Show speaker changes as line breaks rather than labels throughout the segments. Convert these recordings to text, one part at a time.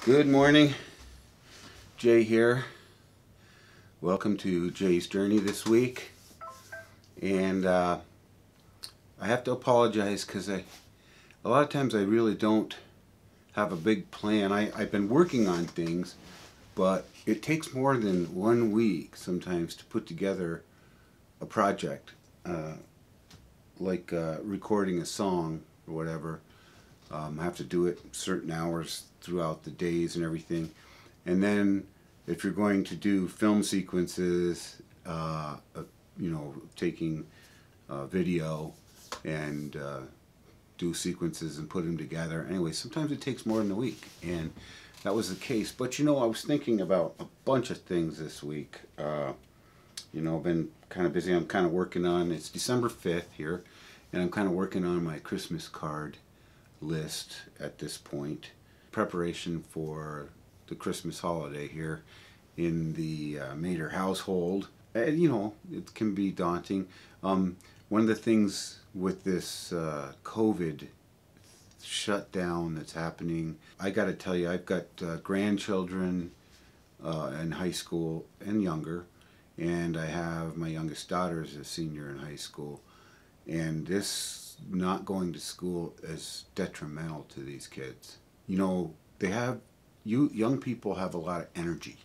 Good morning, Jay here. Welcome to Jay's Journey this week. And I have to apologize because a lot of times I really don't have a big plan. I've been working on things, but it takes more than 1 week sometimes to put together a project, like recording a song or whatever. I have to do it certain hours throughout the days and everything. And then if you're going to do film sequences, taking video and do sequences and put them together. Anyway, sometimes it takes more than a week, and that was the case. But I was thinking about a bunch of things this week. I've been kind of busy. I'm kind of working on, it's December 5th here, and I'm kind of working on my Christmas card list at this point. Preparation for the Christmas holiday here in the Mater household. It can be daunting. One of the things with this COVID shutdown that's happening, I got to tell you, I've got grandchildren in high school and younger, and I have my youngest daughter is a senior in high school, and this not going to school is detrimental to these kids. Young people have a lot of energy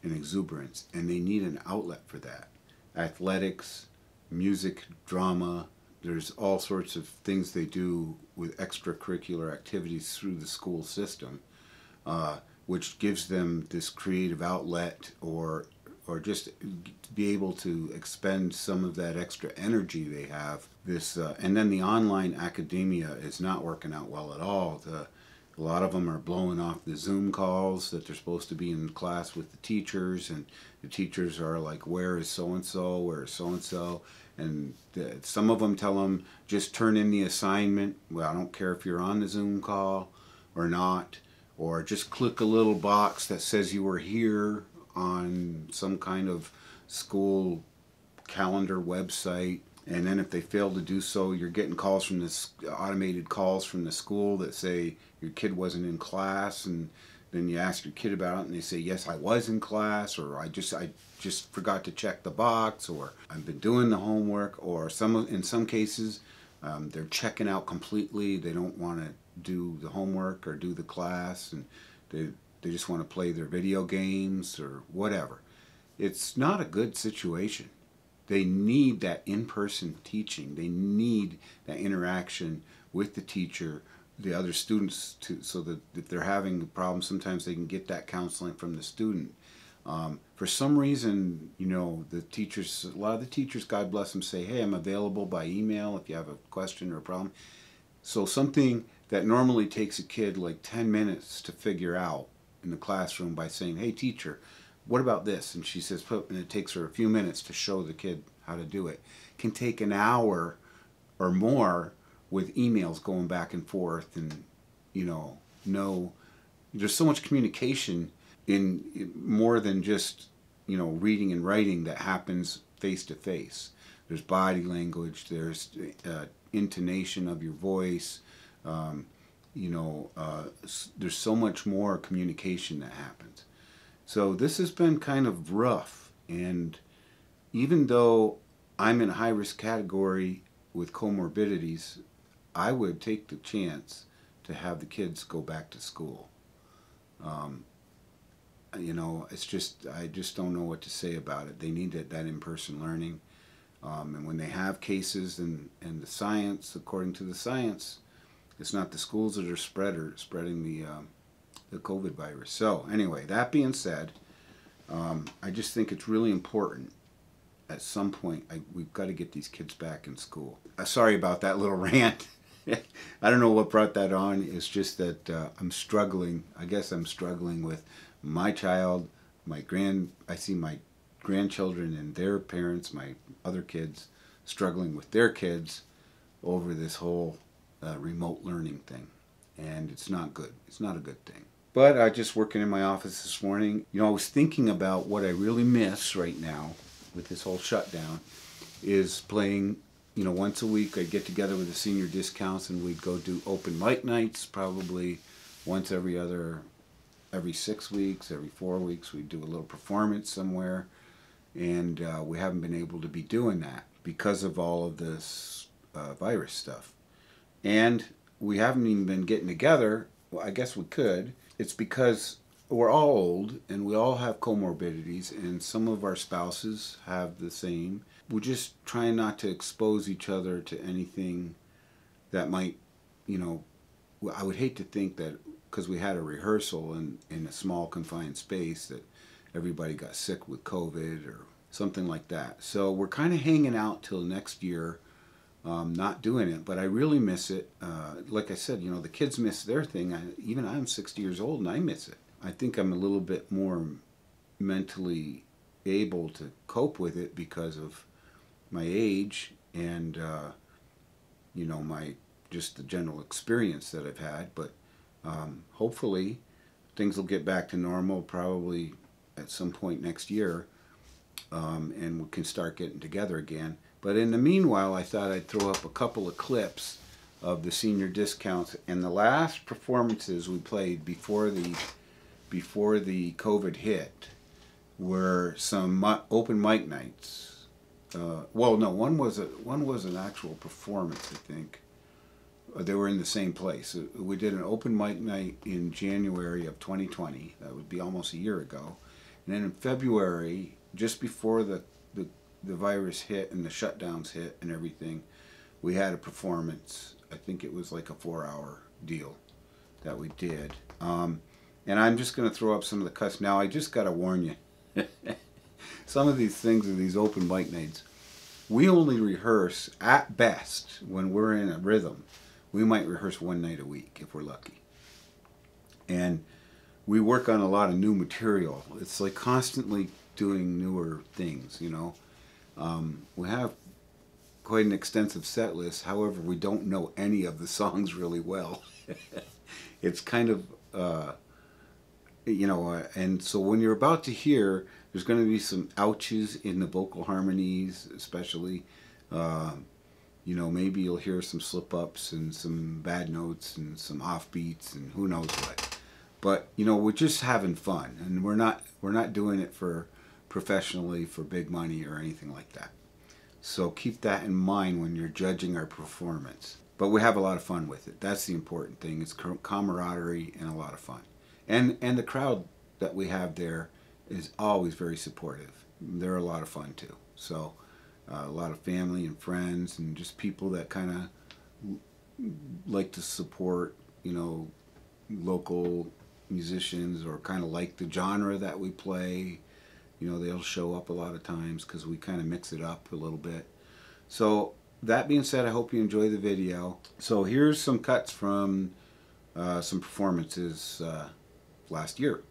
and exuberance, and they need an outlet for that. Athletics, music, drama, there's all sorts of things they do with extracurricular activities through the school system, which gives them this creative outlet or just be able to expend some of that extra energy they have. And then the online academia is not working out well at all. A lot of them are blowing off the Zoom calls that they're supposed to be in class with the teachers, and the teachers are like, where is so-and-so, where is so-and-so? And some of them tell them, just turn in the assignment. Well, I don't care if you're on the Zoom call or not, or just click a little box that says you were here on some kind of school calendar website. And then if they fail to do so, you're getting calls from this automated calls from the school that say your kid wasn't in class, and then you ask your kid about it and they say, yes, I was in class, or I just forgot to check the box, or I've been doing the homework, or in some cases they're checking out completely. They don't want to do the homework or do the class, and they just want to play their video games or whatever. It's not a good situation. They need that in-person teaching. They need that interaction with the teacher, the other students, so that if they're having a problem, sometimes they can get that counseling from the student. For some reason, a lot of the teachers, God bless them, say, hey, I'm available by email if you have a question or a problem. So something that normally takes a kid like 10 minutes to figure out in the classroom by saying, hey, teacher, what about this? And she says, and it takes her a few minutes to show the kid how to do it. Can take an hour or more with emails going back and forth, and there's so much communication in more than just reading and writing that happens face to face. There's body language, there's intonation of your voice, there's so much more communication that happens. So this has been kind of rough, and even though I'm in a high-risk category with comorbidities, I would take the chance to have the kids go back to school. It's just, I just don't know what to say about it. They need that in-person learning. And when they have cases and the science, according to the science, it's not the schools that are spreading the COVID virus. So anyway, that being said, I just think it's really important at some point we've got to get these kids back in school. Sorry about that little rant. I don't know what brought that on. It's just that I'm struggling. I guess I'm struggling with my child, I see my grandchildren and their parents, my other kids, struggling with their kids over this whole remote learning thing. And it's not good. It's not a good thing. But I just working in my office this morning, I was thinking about what I really miss right now with this whole shutdown is playing, once a week I'd get together with the senior discounts and we'd go do open mic nights, probably once every other every 6 weeks, every 4 weeks, we'd do a little performance somewhere. And we haven't been able to be doing that because of all of this virus stuff. And we haven't even been getting together. Well, I guess we could. It's because we're all old and we all have comorbidities, and some of our spouses have the same. We're just trying not to expose each other to anything that might, you know, I would hate to think that because we had a rehearsal in a small confined space that everybody got sick with COVID or something like that. So we're kind of hanging out till next year, not doing it, but I really miss it. Like I said, you know, the kids miss their thing. Even I'm 60 years old and I miss it. I think I'm a little bit more mentally able to cope with it because of my age and, you know, my just the general experience that I've had. But hopefully things will get back to normal probably at some point next year, and we can start getting together again. But in the meanwhile, I thought I'd throw up a couple of clips of the senior discounts and the last performances we played before the COVID hit were some open mic nights. Well, no, one was an actual performance, I think. They were in the same place. We did an open mic night in January of 2020. That would be almost a year ago. And then in February, just before the virus hit and the shutdowns hit and everything, we had a performance. I think it was like a 4-hour deal that we did. And I'm just going to throw up some of the cuts. Now, I just got to warn you. Some of these things are these open mic nights. We only rehearse, at best, when we're in a rhythm. We might rehearse one night a week if we're lucky. And we work on a lot of new material. It's like constantly doing newer things, you know. We have quite an extensive set list. However, we don't know any of the songs really well. It's kind of, you know, and so when you're about to hear, there's going to be some ouches in the vocal harmonies, especially. You know, maybe you'll hear some slip-ups and some bad notes and some offbeats and who knows what. But, you know, we're just having fun, and we're not doing it for professionally for big money or anything like that. So keep that in mind when you're judging our performance. But we have a lot of fun with it. That's the important thing. It's camaraderie and a lot of fun. And the crowd that we have there is always very supportive. They're a lot of fun too. So a lot of family and friends and just people that kind of like to support, you know, local musicians or kind of like the genre that we play. You know, they'll show up a lot of times because we kind of mix it up a little bit. So that being said, I hope you enjoy the video. So here's some cuts from some performances last year.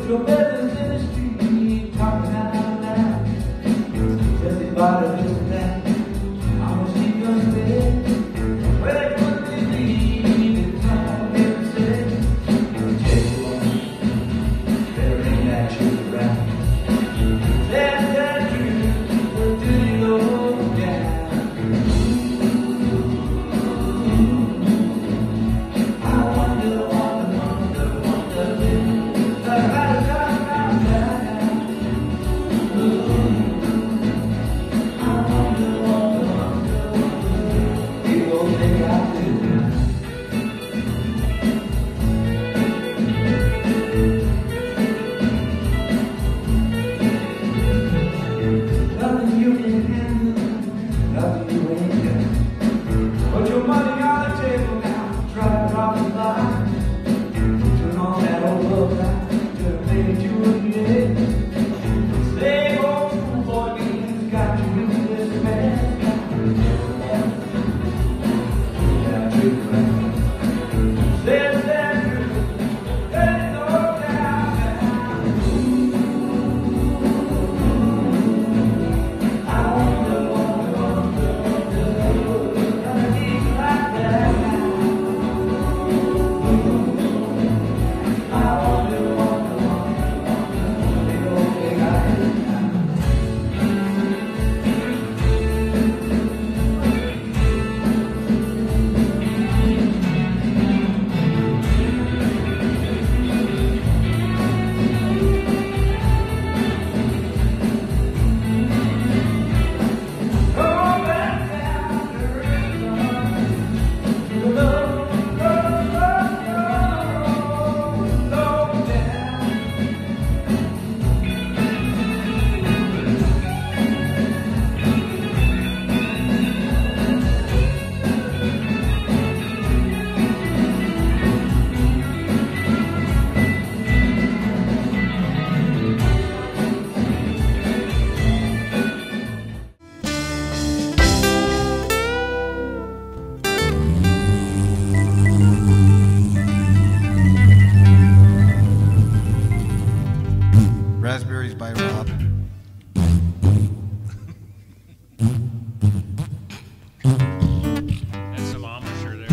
Your business industry Raspberries by Rob.
That's some embouchure there.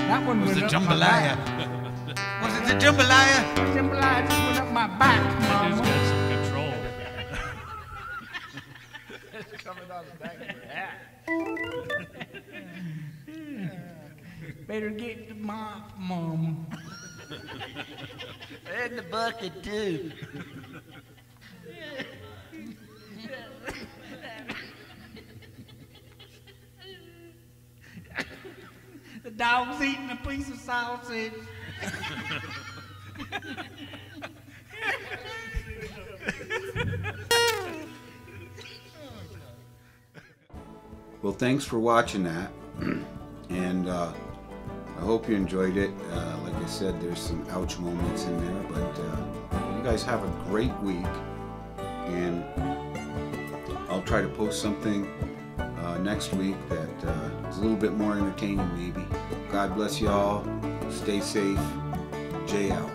That one
Was
went
the
up my
jambalaya?
back.
Was it the jambalaya?
Jambalaya just went up my back,
That dude's
Mama.
got some control.
It's coming out the back of your hat. Better get the mop, Mama. And the bucket, too. The dog's eating a piece of sausage.
Well, thanks for watching that, and I hope you enjoyed it. Like I said, there's some ouch moments in there, but you guys have a great week, and I'll try to post something next week that is a little bit more entertaining maybe. God bless you all. Stay safe. Jay out.